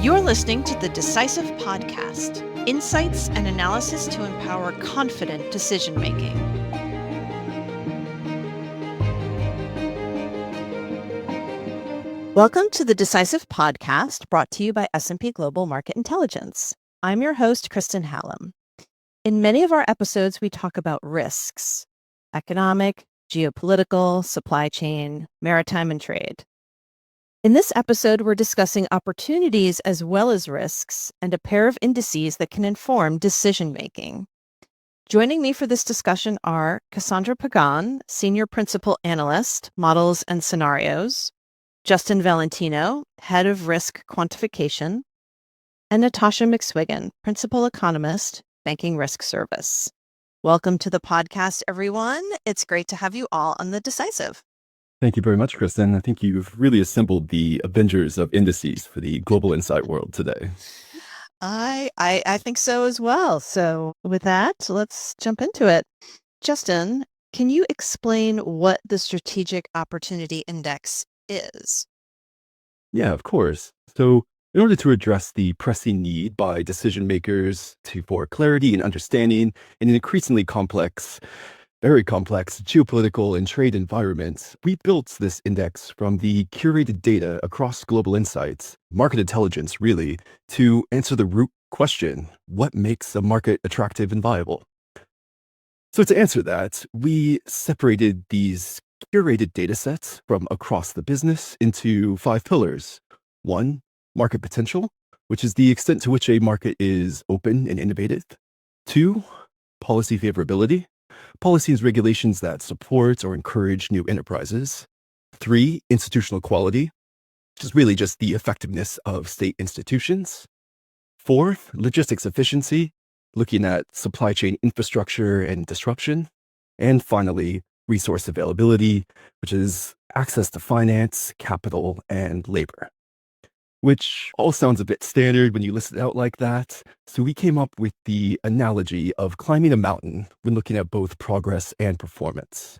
You're listening to the Decisive podcast, insights and analysis to empower confident decision making. Welcome to the Decisive podcast, brought to you by S&P Global Market Intelligence. I'm your host, Kristen Hallam. In many of our episodes, we talk about risks: economic, geopolitical, supply chain, maritime, and trade. In this episode, we're discussing opportunities as well as risks and a pair of indices that can inform decision-making. Joining me for this discussion are Cassandra Pagan, Senior Principal Analyst, Models and Scenarios, Justin Valentino, Head of Risk Quantification, and Natasha McSwiggan, Principal Economist, Banking Risk Service. Welcome to the podcast, everyone. It's great to have you all on the Decisive. Thank you very much, Kristen. I think you've really assembled the Avengers of indices for the global insight world today. I think so as well. So with that, let's jump into it. Justin, can you explain what the Strategic Opportunity Index is? Yeah, of course. So in order to address the pressing need by decision makers for clarity and understanding in an increasingly complex, very complex geopolitical and trade environments, we built this index from the curated data across global insights, market intelligence really, to answer the root question: what makes a market attractive and viable? So to answer that, we separated these curated data sets from across the business into 5 pillars. 1, market potential, which is the extent to which a market is open and innovative. 2, policy favorability, policies and regulations that support or encourage new enterprises. 3, institutional quality, which is really just the effectiveness of state institutions. 4, logistics efficiency, looking at supply chain infrastructure and disruption. And finally, resource availability, which is access to finance, capital, and labor. Which all sounds a bit standard when you list it out like that. So we came up with the analogy of climbing a mountain when looking at both progress and performance.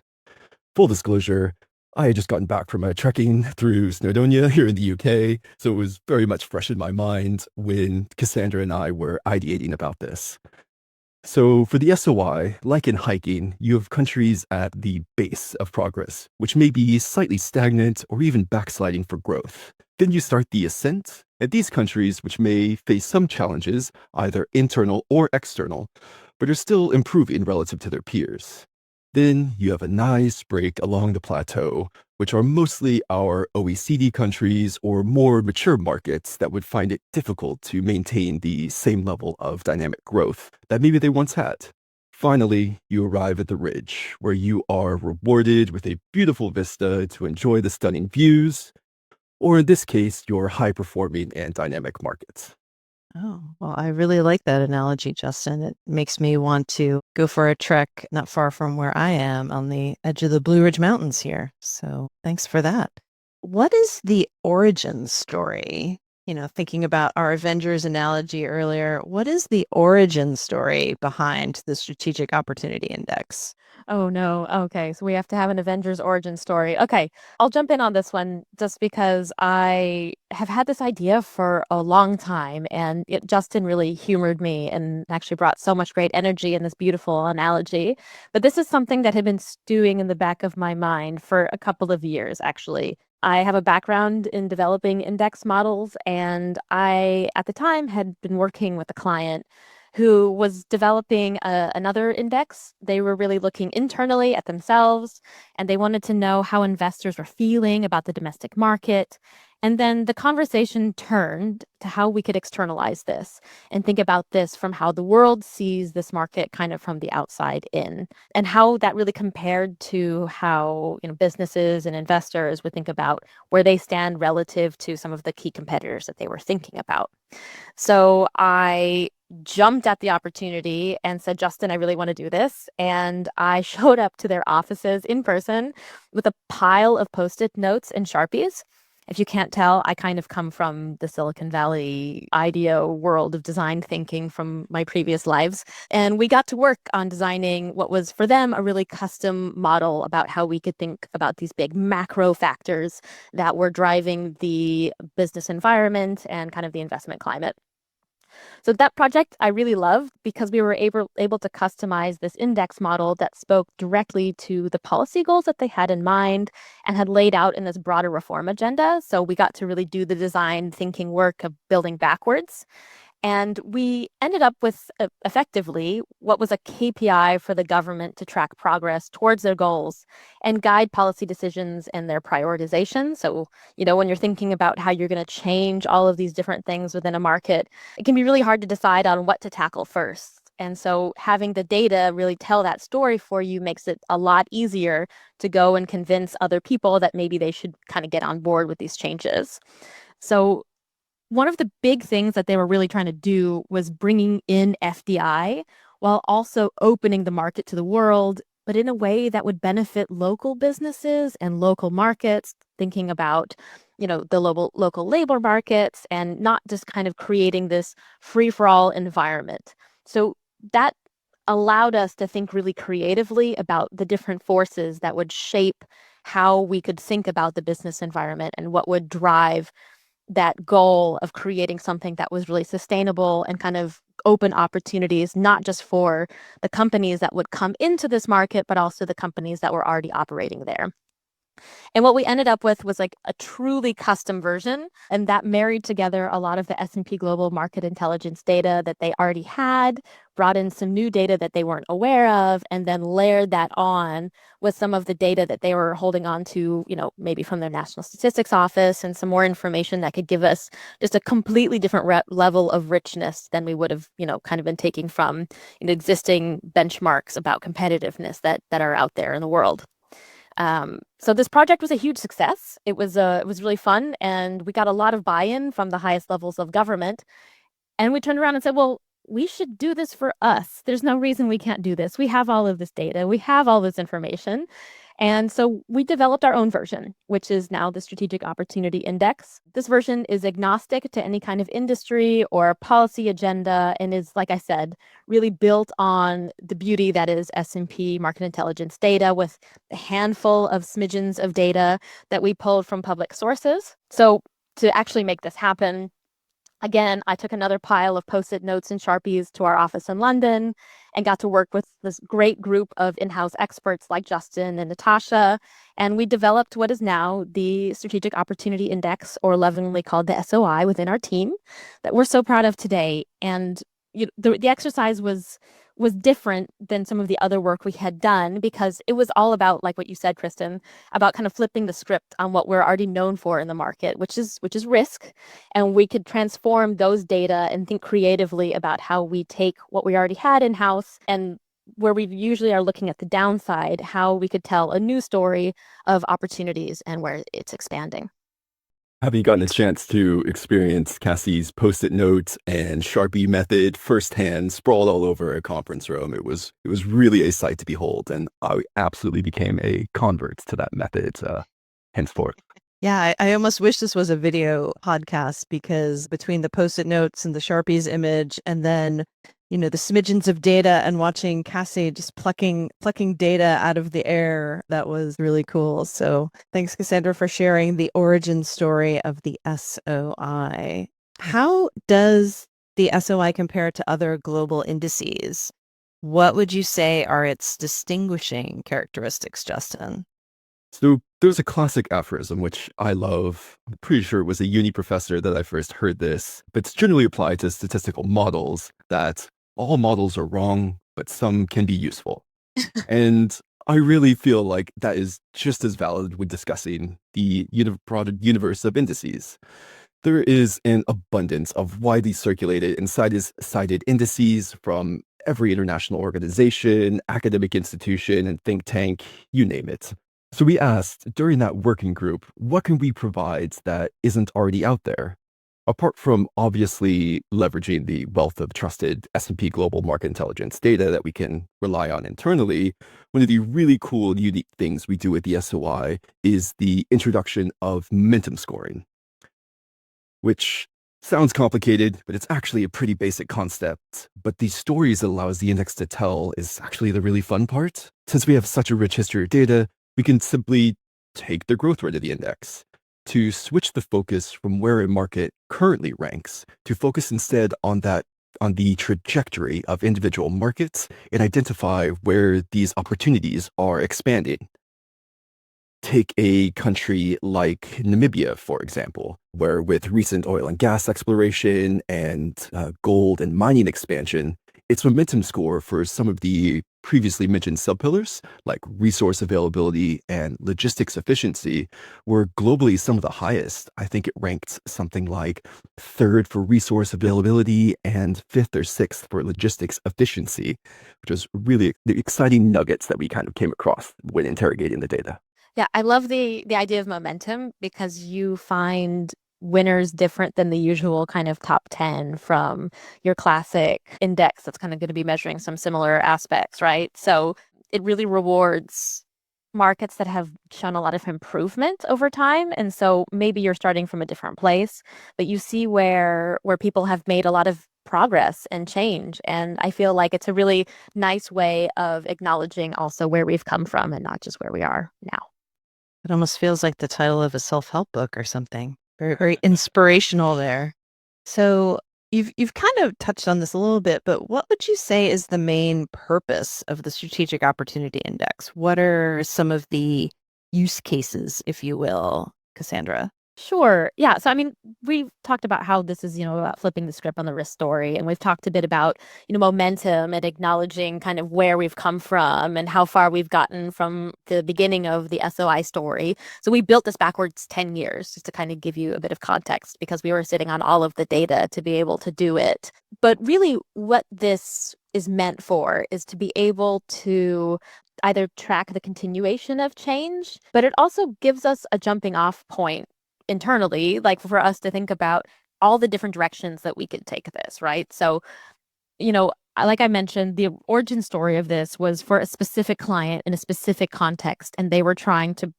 Full disclosure, I had just gotten back from a trekking through Snowdonia here in the UK, so it was very much fresh in my mind when Cassandra and I were ideating about this. So for the SOI, like in hiking, you have countries at the base of progress, which may be slightly stagnant or even backsliding for growth. Then you start the ascent at these countries, which may face some challenges, either internal or external, but are still improving relative to their peers. Then you have a nice break along the plateau, which are mostly our OECD countries or more mature markets that would find it difficult to maintain the same level of dynamic growth that maybe they once had. Finally, you arrive at the ridge, where you are rewarded with a beautiful vista to enjoy the stunning views, or in this case, your high-performing and dynamic markets. Oh, well, I really like that analogy, Justin. It makes me want to go for a trek not far from where I am on the edge of the Blue Ridge Mountains here. So thanks for that. What is the origin story? Thinking about our Avengers analogy earlier, what is the origin story behind the Strategic Opportunity Index? Oh no. Okay, so we have to have an Avengers origin story. Okay, I'll jump in on this one just because I have had this idea for a long time, and Justin really humored me and actually brought so much great energy in this beautiful analogy. But this is something that had been stewing in the back of my mind for a couple of years, actually. I have a background in developing index models, and I, at the time, had been working with a client who was developing another index. They were really looking internally at themselves, and they wanted to know how investors were feeling about the domestic market. And then the conversation turned to how we could externalize this and think about this from how the world sees this market kind of from the outside in, and how that really compared to how businesses and investors would think about where they stand relative to some of the key competitors that they were thinking about. So I jumped at the opportunity and said, Justin, I really want to do this. And I showed up to their offices in person with a pile of Post-it notes and Sharpies. If you can't tell, I kind of come from the Silicon Valley idea world of design thinking from my previous lives. And we got to work on designing what was for them a really custom model about how we could think about these big macro factors that were driving the business environment and kind of the investment climate. So that project I really loved because we were able to customize this index model that spoke directly to the policy goals that they had in mind and had laid out in this broader reform agenda. So we got to really do the design thinking work of building backwards. And we ended up with effectively what was a KPI for the government to track progress towards their goals and guide policy decisions and their prioritization. So, when you're thinking about how you're going to change all of these different things within a market, it can be really hard to decide on what to tackle first. And so having the data really tell that story for you makes it a lot easier to go and convince other people that maybe they should kind of get on board with these changes. So one of the big things that they were really trying to do was bringing in FDI while also opening the market to the world, but in a way that would benefit local businesses and local markets, thinking about, the local labor markets and not just kind of creating this free-for-all environment. So that allowed us to think really creatively about the different forces that would shape how we could think about the business environment and what would drive that goal of creating something that was really sustainable and kind of open opportunities, not just for the companies that would come into this market, but also the companies that were already operating there. And what we ended up with was like a truly custom version, and that married together a lot of the S&P Global market intelligence data that they already had, brought in some new data that they weren't aware of, and then layered that on with some of the data that they were holding on to, maybe from their National Statistics Office and some more information that could give us just a completely different level of richness than we would have, kind of been taking from existing benchmarks about competitiveness that are out there in the world. So this project was a huge success. It was really fun, and we got a lot of buy-in from the highest levels of government. And we turned around and said, well, we should do this for us. There's no reason we can't do this. We have all of this data. We have all this information. And so we developed our own version, which is now the Strategic Opportunity Index. This version is agnostic to any kind of industry or policy agenda and is, like I said, really built on the beauty that is S&P market intelligence data with a handful of smidgens of data that we pulled from public sources. So to actually make this happen, again, I took another pile of Post-it notes and Sharpies to our office in London and got to work with this great group of in-house experts like Justin and Natasha. And we developed what is now the Strategic Opportunity Index, or lovingly called the SOI, within our team that we're so proud of today. And the exercise was different than some of the other work we had done because it was all about, like what you said, Kristen, about kind of flipping the script on what we're already known for in the market, which is risk. And we could transform those data and think creatively about how we take what we already had in-house and where we usually are looking at the downside, how we could tell a new story of opportunities and where it's expanding. Having gotten a chance to experience Cassie's Post-it notes and Sharpie method firsthand, sprawled all over a conference room, it was really a sight to behold, and I absolutely became a convert to that method henceforth. Yeah, I almost wish this was a video podcast because between the Post-it notes and the Sharpies image and then, the smidgens of data and watching Cassie just plucking data out of the air, that was really cool. So thanks, Cassandra, for sharing the origin story of the SOI. How does the SOI compare to other global indices? What would you say are its distinguishing characteristics, Justin? So there's a classic aphorism, which I love. I'm pretty sure it was a uni professor that I first heard this, but it's generally applied to statistical models, that all models are wrong, but some can be useful. And I really feel like that is just as valid when discussing the broad universe of indices. There is an abundance of widely circulated and cited indices from every international organization, academic institution, and think tank, you name it. So we asked during that working group, what can we provide that isn't already out there? Apart from obviously leveraging the wealth of trusted S&P Global Market Intelligence data that we can rely on internally, one of the really cool and unique things we do with the SOI is the introduction of momentum scoring, which sounds complicated, but it's actually a pretty basic concept. But the stories it allows the index to tell is actually the really fun part. Since we have such a rich history of data, we can simply take the growth rate of the index to switch the focus from where a market currently ranks to focus instead on the trajectory of individual markets and identify where these opportunities are expanding. Take a country like Namibia, for example, where with recent oil and gas exploration and gold and mining expansion, its momentum score for some of the previously mentioned subpillars, like resource availability and logistics efficiency, were globally some of the highest. I think it ranked something like third for resource availability and fifth or sixth for logistics efficiency, which was really the exciting nuggets that we kind of came across when interrogating the data. Yeah, I love the idea of momentum because you find winners different than the usual kind of top 10 from your classic index that's kind of going to be measuring some similar aspects, right? So it really rewards markets that have shown a lot of improvement over time. And so maybe you're starting from a different place, but you see where people have made a lot of progress and change. And I feel like it's a really nice way of acknowledging also where we've come from and not just where we are now. It almost feels like the title of a self-help book or something. Very, very inspirational there. So you've kind of touched on this a little bit, but what would you say is the main purpose of the Strategic Opportunity Index? What are some of the use cases, if you will, Cassandra? Sure. Yeah. So, I mean, we've talked about how this is, about flipping the script on the risk story. And we've talked a bit about, momentum and acknowledging kind of where we've come from and how far we've gotten from the beginning of the SOI story. So we built this backwards 10 years just to kind of give you a bit of context because we were sitting on all of the data to be able to do it. But really what this is meant for is to be able to either track the continuation of change, but it also gives us a jumping off point internally, like for us to think about all the different directions that we could take this, right? So, like I mentioned, the origin story of this was for a specific client in a specific context, and they were trying to,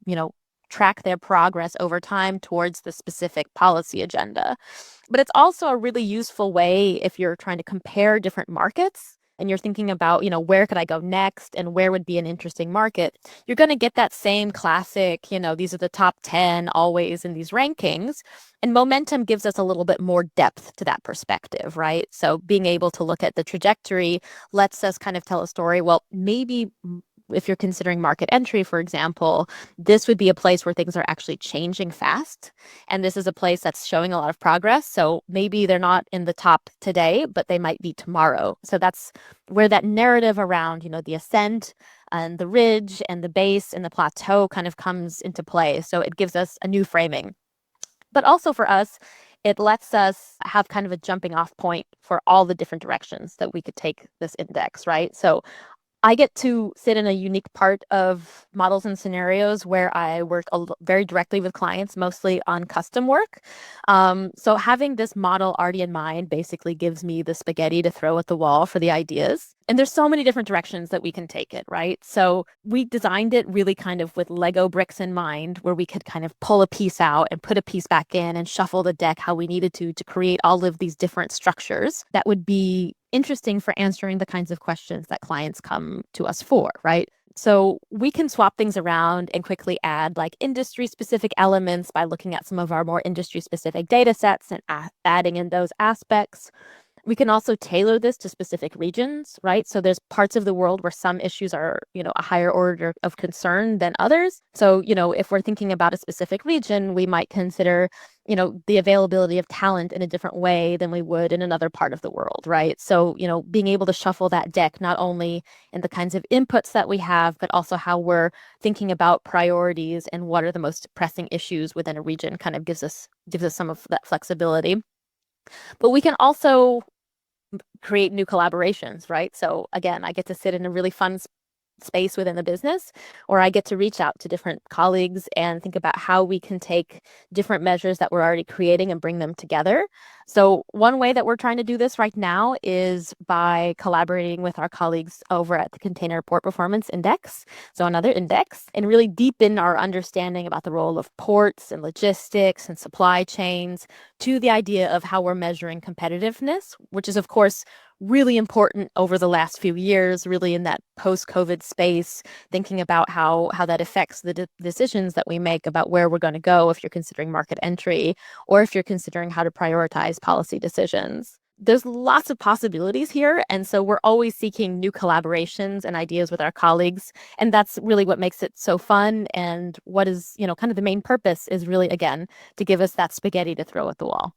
track their progress over time towards the specific policy agenda. But it's also a really useful way if you're trying to compare different markets and you're thinking about, where could I go next and where would be an interesting market, you're going to get that same classic, these are the top 10 always in these rankings. And momentum gives us a little bit more depth to that perspective, right? So being able to look at the trajectory lets us kind of tell a story. Well, maybe if you're considering market entry, for example, this would be a place where things are actually changing fast. And this is a place that's showing a lot of progress. So maybe they're not in the top today, but they might be tomorrow. So that's where that narrative around, the ascent and the ridge and the base and the plateau kind of comes into play. So it gives us a new framing. But also for us, it lets us have kind of a jumping off point for all the different directions that we could take this index, right? So I get to sit in a unique part of models and scenarios where I work very directly with clients, mostly on custom work. So having this model already in mind basically gives me the spaghetti to throw at the wall for the ideas. And there's so many different directions that we can take it, right? So we designed it really kind of with Lego bricks in mind, where we could kind of pull a piece out and put a piece back in and shuffle the deck how we needed to create all of these different structures that would be interesting for answering the kinds of questions that clients come to us for, right? So we can swap things around and quickly add like industry specific elements by looking at some of our more industry specific data sets and adding in those aspects. We can also tailor this to specific regions, right? So there's parts of the world where some issues are, a higher order of concern than others. So, if we're thinking about a specific region, we might consider, the availability of talent in a different way than we would in another part of the world, right? So, being able to shuffle that deck, not only in the kinds of inputs that we have, but also how we're thinking about priorities and what are the most pressing issues within a region kind of gives us some of that flexibility. But we can also create new collaborations, right? So again, I get to sit in a really fun space within the business, or I get to reach out to different colleagues and think about how we can take different measures that we're already creating and bring them together. So one way that we're trying to do this right now is by collaborating with our colleagues over at the Container Port Performance Index, so another index, and really deepen our understanding about the role of ports and logistics and supply chains to the idea of how we're measuring competitiveness, which is, of course, really important over the last few years, really in that post-COVID space, thinking about how that affects the decisions that we make about where we're going to go if you're considering market entry or if you're considering how to prioritize policy decisions. There's lots of possibilities here, and so we're always seeking new collaborations and ideas with our colleagues, and that's really what makes it so fun, and what is, kind of the main purpose is really, again, to give us that spaghetti to throw at the wall.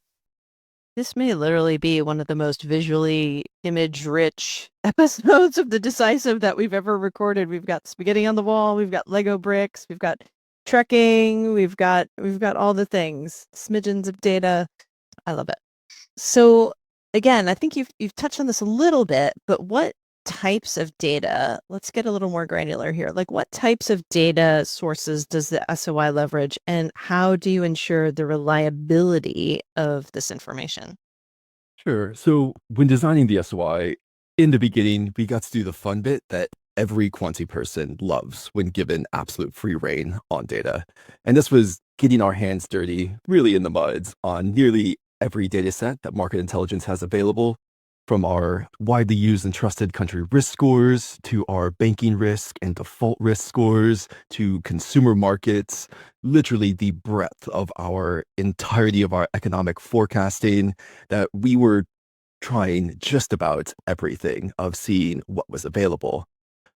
This may literally be one of the most visually image-rich episodes of the Decisive that we've ever recorded. We've got spaghetti on the wall, we've got Lego bricks, we've got trekking, we've got all the things, smidgens of data. I love it. So again, I think you've touched on this a little bit, but what types of data, let's get a little more granular here. Like, what types of data sources does the SOI leverage, and how do you ensure the reliability of this information? Sure. So when designing the SOI, in the beginning, we got to do the fun bit that every quantity person loves when given absolute free reign on data. And this was getting our hands dirty, really in the muds, on nearly every data set that market intelligence has available, from our widely used and trusted country risk scores to our banking risk and default risk scores to consumer markets, literally the breadth of our entirety of our economic forecasting, that we were trying just about everything of seeing what was available.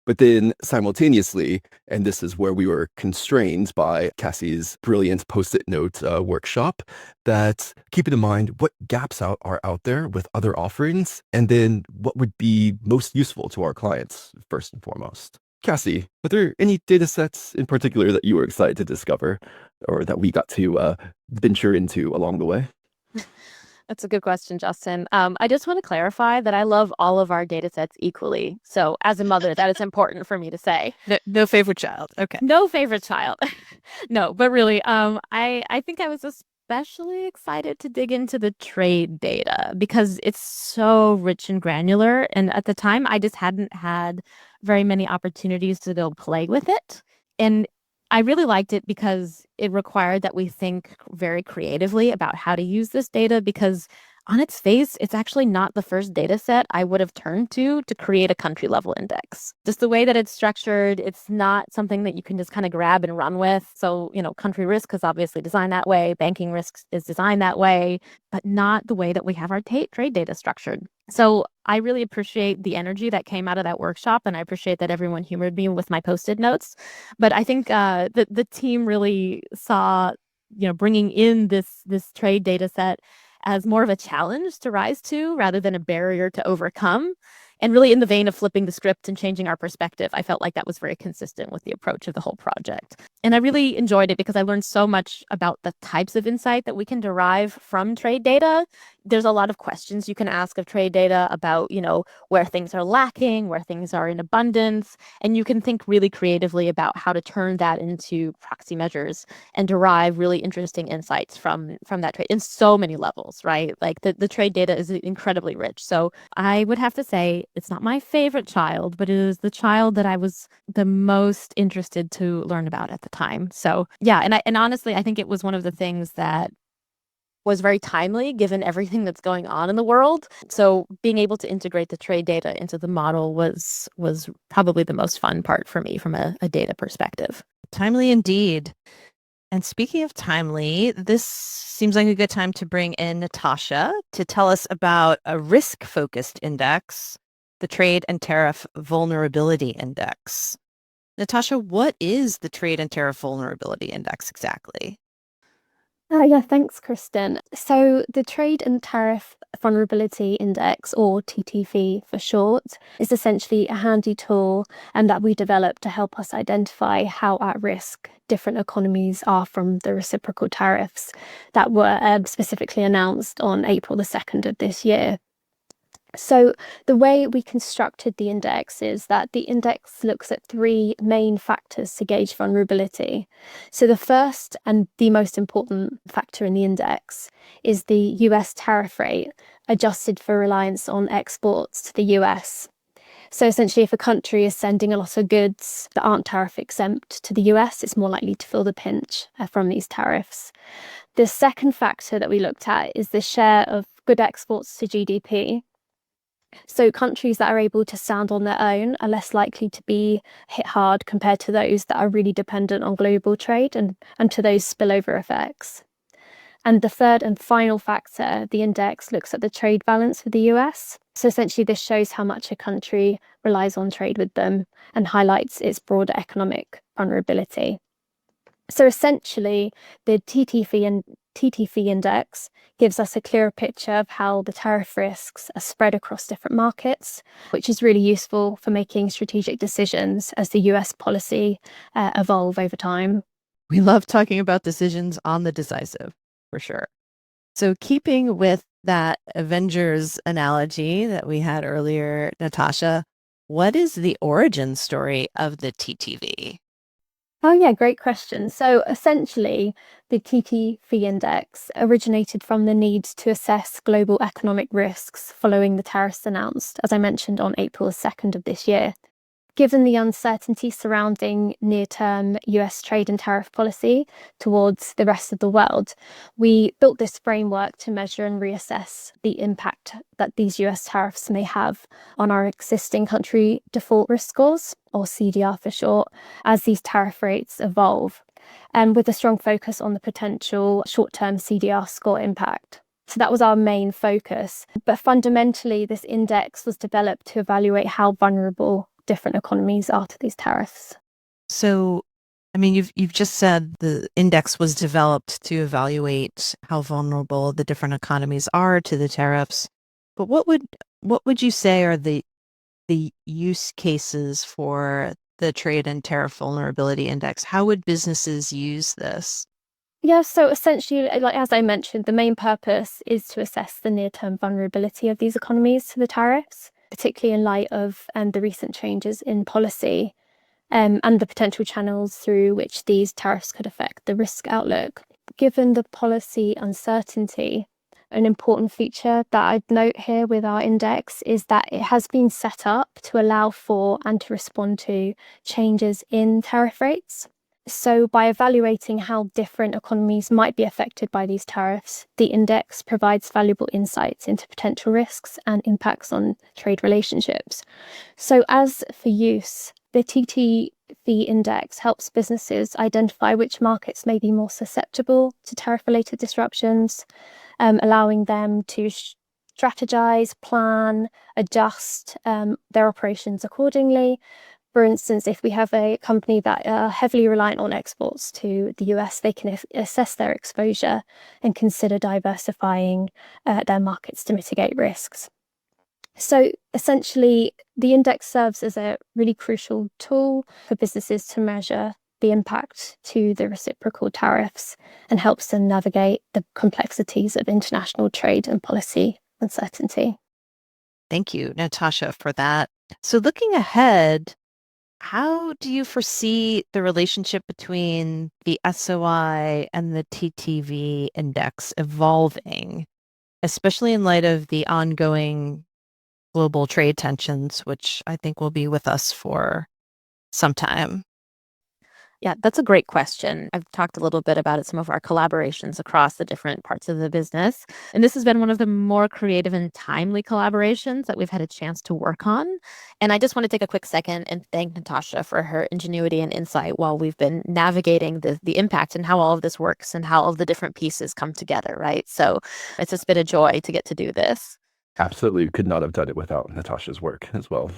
But then simultaneously, and this is where we were constrained by Cassie's brilliant post-it note workshop, that keeping in mind what gaps are out there with other offerings, and then what would be most useful to our clients, first and foremost. Cassie, are there any data sets in particular that you were excited to discover or that we got to venture into along the way? That's a good question, Justin. I just want to clarify that I love all of our data sets equally. So as a mother, that is important for me to say. No favorite child. Okay. No favorite child. No, but really, I think I was especially excited to dig into the trade data because it's so rich and granular. And at the time, I just hadn't had very many opportunities to go play with it. And I really liked it because it required that we think very creatively about how to use this data, because on its face, it's actually not the first data set I would have turned to create a country level index. Just the way that it's structured, it's not something that you can just kind of grab and run with. So, country risk is obviously designed that way, banking risk is designed that way, but not the way that we have our trade data structured. So I really appreciate the energy that came out of that workshop, and I appreciate that everyone humored me with my post-it notes. But I think the team really saw, bringing in this trade data set as more of a challenge to rise to rather than a barrier to overcome. And really in the vein of flipping the script and changing our perspective, I felt like that was very consistent with the approach of the whole project. And I really enjoyed it because I learned so much about the types of insight that we can derive from trade data. There's a lot of questions you can ask of trade data about, where things are lacking, where things are in abundance, and you can think really creatively about how to turn that into proxy measures and derive really interesting insights from that trade in so many levels, right? Like the trade data is incredibly rich. So I would have to say it's not my favorite child, but it is the child that I was the most interested to learn about at the time. So yeah, and honestly, I think it was one of the things that was very timely given everything that's going on in the world. So being able to integrate the trade data into the model was probably the most fun part for me from a data perspective. Timely indeed. And speaking of timely, this seems like a good time to bring in Natasha to tell us about a risk-focused index, the Trade and Tariff Vulnerability Index. Natasha, what is the Trade and Tariff Vulnerability Index exactly? Yeah, thanks, Kristen. So the Trade and Tariff Vulnerability Index, or TTV for short, is essentially a handy tool and that we developed to help us identify how at risk different economies are from the reciprocal tariffs that were specifically announced on April the 2nd of this year. So the way we constructed the index is that the index looks at three main factors to gauge vulnerability. So the first and the most important factor in the index is the US tariff rate adjusted for reliance on exports to the US. So essentially, if a country is sending a lot of goods that aren't tariff exempt to the US, it's more likely to feel the pinch from these tariffs. The second factor that we looked at is the share of good exports to GDP. So countries that are able to stand on their own are less likely to be hit hard compared to those that are really dependent on global trade and to those spillover effects. And the third and final factor, the index looks at the trade balance with the US. So essentially, this shows how much a country relies on trade with them and highlights its broader economic vulnerability. So essentially, the TTF index gives us a clearer picture of how the tariff risks are spread across different markets, which is really useful for making strategic decisions as the US policy evolve over time. We love talking about decisions on the Decisive, for sure. So keeping with that Avengers analogy that we had earlier, Natasha, what is the origin story of the TTV? Oh, yeah, great question. So essentially, the TTF index originated from the need to assess global economic risks following the tariffs announced, as I mentioned, on April 2nd of this year. Given the uncertainty surrounding near-term US trade and tariff policy towards the rest of the world, we built this framework to measure and reassess the impact that these US tariffs may have on our existing country default risk scores, or CDR for short, as these tariff rates evolve, and with a strong focus on the potential short-term CDR score impact. So that was our main focus. But fundamentally, this index was developed to evaluate how vulnerable different economies are to these tariffs. So, I mean, you've just said the index was developed to evaluate how vulnerable the different economies are to the tariffs. But what would you say are the use cases for the trade and tariff vulnerability index? How would businesses use this? Yeah, so essentially, like as I mentioned, the main purpose is to assess the near-term vulnerability of these economies to the tariffs, particularly in light of the recent changes in policy and the potential channels through which these tariffs could affect the risk outlook. Given the policy uncertainty, an important feature that I'd note here with our index is that it has been set up to allow for and to respond to changes in tariff rates. So by evaluating how different economies might be affected by these tariffs, the index provides valuable insights into potential risks and impacts on trade relationships. So as for use, the TTV index helps businesses identify which markets may be more susceptible to tariff-related disruptions, allowing them to strategize, plan, adjust their operations accordingly. For instance, if we have a company that are heavily reliant on exports to the US, they can assess their exposure and consider diversifying their markets to mitigate risks. So essentially, the index serves as a really crucial tool for businesses to measure the impact to the reciprocal tariffs and helps them navigate the complexities of international trade and policy uncertainty. Thank you, Natasha, for that. So looking ahead, how do you foresee the relationship between the SOI and the TTV index evolving, especially in light of the ongoing global trade tensions, which I think will be with us for some time? Yeah, that's a great question. I've talked a little bit about it, some of our collaborations across the different parts of the business. And this has been one of the more creative and timely collaborations that we've had a chance to work on. And I just want to take a quick second and thank Natasha for her ingenuity and insight while we've been navigating the impact and how all of this works and how all of the different pieces come together, right? So it's just been a joy to get to do this. Absolutely could not have done it without Natasha's work as well.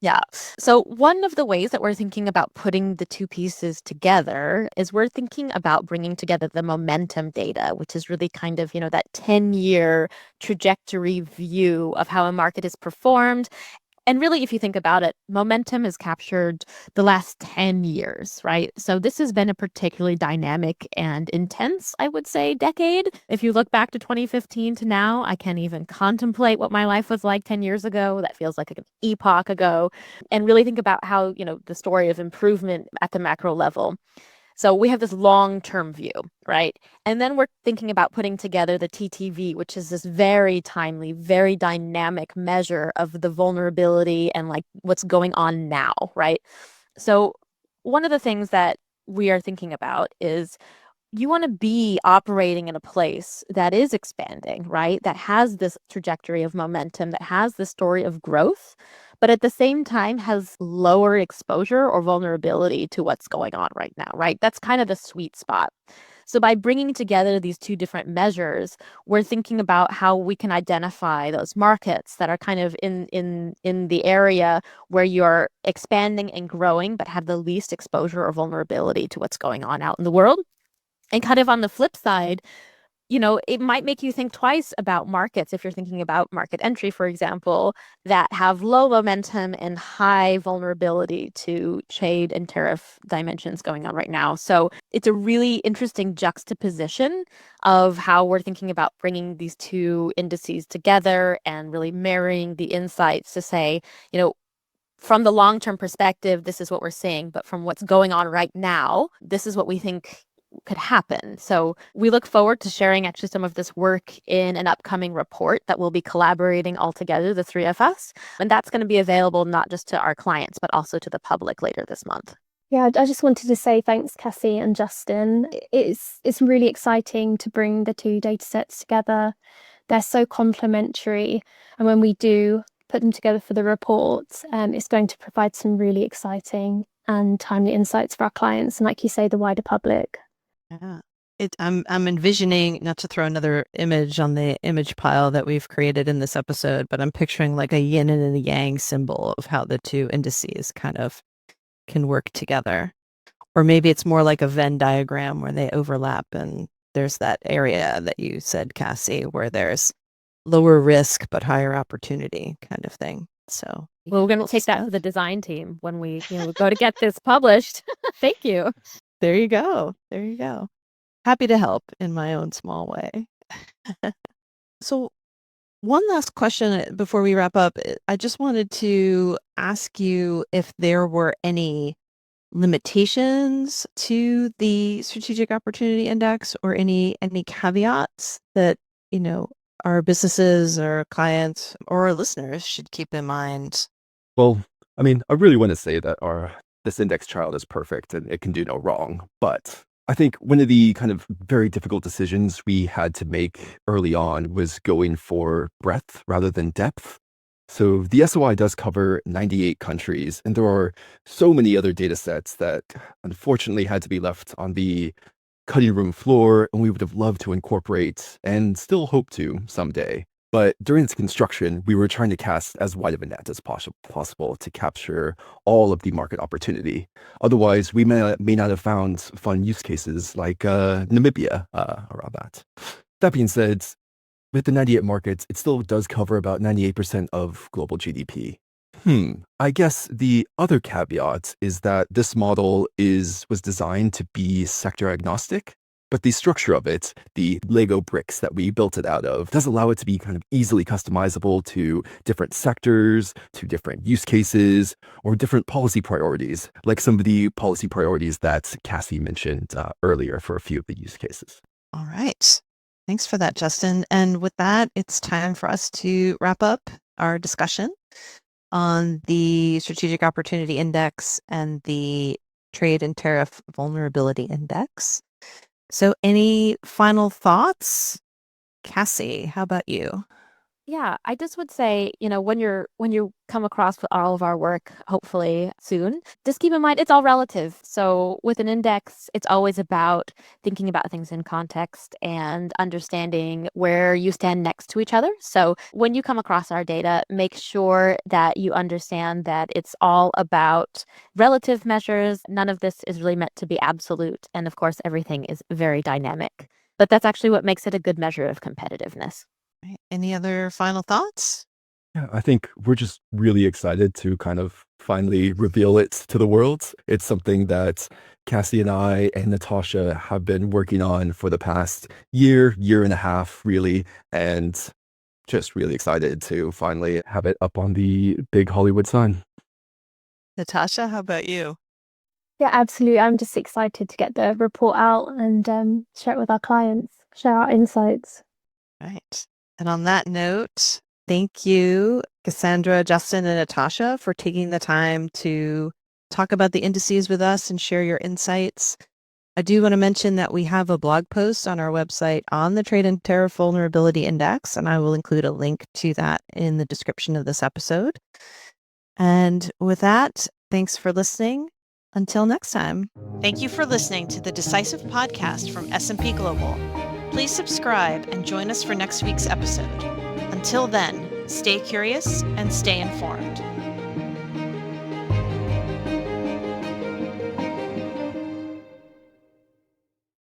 Yeah. So one of the ways that we're thinking about putting the two pieces together is we're thinking about bringing together the momentum data, which is really kind of, that 10-year trajectory view of how a market is performed And really, if you think about it, momentum has captured the last 10 years, right? So this has been a particularly dynamic and intense, I would say, decade. If you look back to 2015 to now, I can't even contemplate what my life was like 10 years ago. That feels like an epoch ago. And really think about how, the story of improvement at the macro level. So we have this long-term view, right? And then we're thinking about putting together the TTV, which is this very timely, very dynamic measure of the vulnerability and like what's going on now, right? So one of the things that we are thinking about is you want to be operating in a place that is expanding, right? That has this trajectory of momentum, that has the story of growth, but at the same time has lower exposure or vulnerability to what's going on right now, right? That's kind of the sweet spot. So by bringing together these two different measures, we're thinking about how we can identify those markets that are kind of in the area where you're expanding and growing, but have the least exposure or vulnerability to what's going on out in the world. And kind of on the flip side, it might make you think twice about markets if you're thinking about market entry, for example, that have low momentum and high vulnerability to trade and tariff dimensions going on right now. So it's a really interesting juxtaposition of how we're thinking about bringing these two indices together and really marrying the insights to say, from the long-term perspective, this is what we're seeing, but from what's going on right now, this is what we think could happen. So we look forward to sharing actually some of this work in an upcoming report that we'll be collaborating all together, the three of us. And that's going to be available not just to our clients, but also to the public later this month. Yeah, I just wanted to say thanks, Cassie and Justin. It's really exciting to bring the two data sets together. They're so complementary. And when we do put them together for the report, it's going to provide some really exciting and timely insights for our clients and, like you say, the wider public. Yeah. I'm envisioning, not to throw another image on the image pile that we've created in this episode, but I'm picturing like a yin and a yang symbol of how the two indices kind of can work together. Or maybe it's more like a Venn diagram where they overlap and there's that area that you said, Cassie, where there's lower risk but higher opportunity kind of thing. So well, we're going to take that to the design team when we go to get this published. Thank you. There you go. There you go. Happy to help in my own small way. So one last question before we wrap up. I just wanted to ask you if there were any limitations to the Strategic Opportunity Index or any caveats that, our businesses or clients or our listeners should keep in mind. Well, I mean, I really want to say that this index child is perfect and it can do no wrong. But I think one of the kind of very difficult decisions we had to make early on was going for breadth rather than depth. So the SOI does cover 98 countries, and there are so many other data sets that unfortunately had to be left on the cutting room floor, and we would have loved to incorporate and still hope to someday. But during its construction, we were trying to cast as wide of a net as possible to capture all of the market opportunity. Otherwise, we may not have found fun use cases like Namibia around that. That being said, with the 98 markets, it still does cover about 98% of global GDP. I guess the other caveat is that this model was designed to be sector agnostic, but the structure of it, the Lego bricks that we built it out of, does allow it to be kind of easily customizable to different sectors, to different use cases, or different policy priorities, like some of the policy priorities that Cassie mentioned earlier for a few of the use cases. All right. Thanks for that, Justin. And with that, it's time for us to wrap up our discussion on the Strategic Opportunity Index and the Trade and Tariff Vulnerability Index. So any final thoughts? Cassie, how about you? Yeah, I just would say, when you come across all of our work, hopefully soon, just keep in mind it's all relative. So with an index, it's always about thinking about things in context and understanding where you stand next to each other. So when you come across our data, make sure that you understand that it's all about relative measures. None of this is really meant to be absolute. And of course, everything is very dynamic. But that's actually what makes it a good measure of competitiveness. Right. Any other final thoughts? Yeah, I think we're just really excited to kind of finally reveal it to the world. It's something that Cassie and I and Natasha have been working on for the past year and a half, really, and just really excited to finally have it up on the big Hollywood sign. Natasha, how about you? Yeah, absolutely. I'm just excited to get the report out and share it with our clients, share our insights. Right. And on that note, thank you, Cassandra, Justin, and Natasha, for taking the time to talk about the indices with us and share your insights. I do want to mention that we have a blog post on our website on the Trade and Tariff Vulnerability Index, and I will include a link to that in the description of this episode. And with that, thanks for listening. Until next time. Thank you for listening to the Decisive podcast from S&P Global. Please subscribe and join us for next week's episode. Until then, stay curious and stay informed.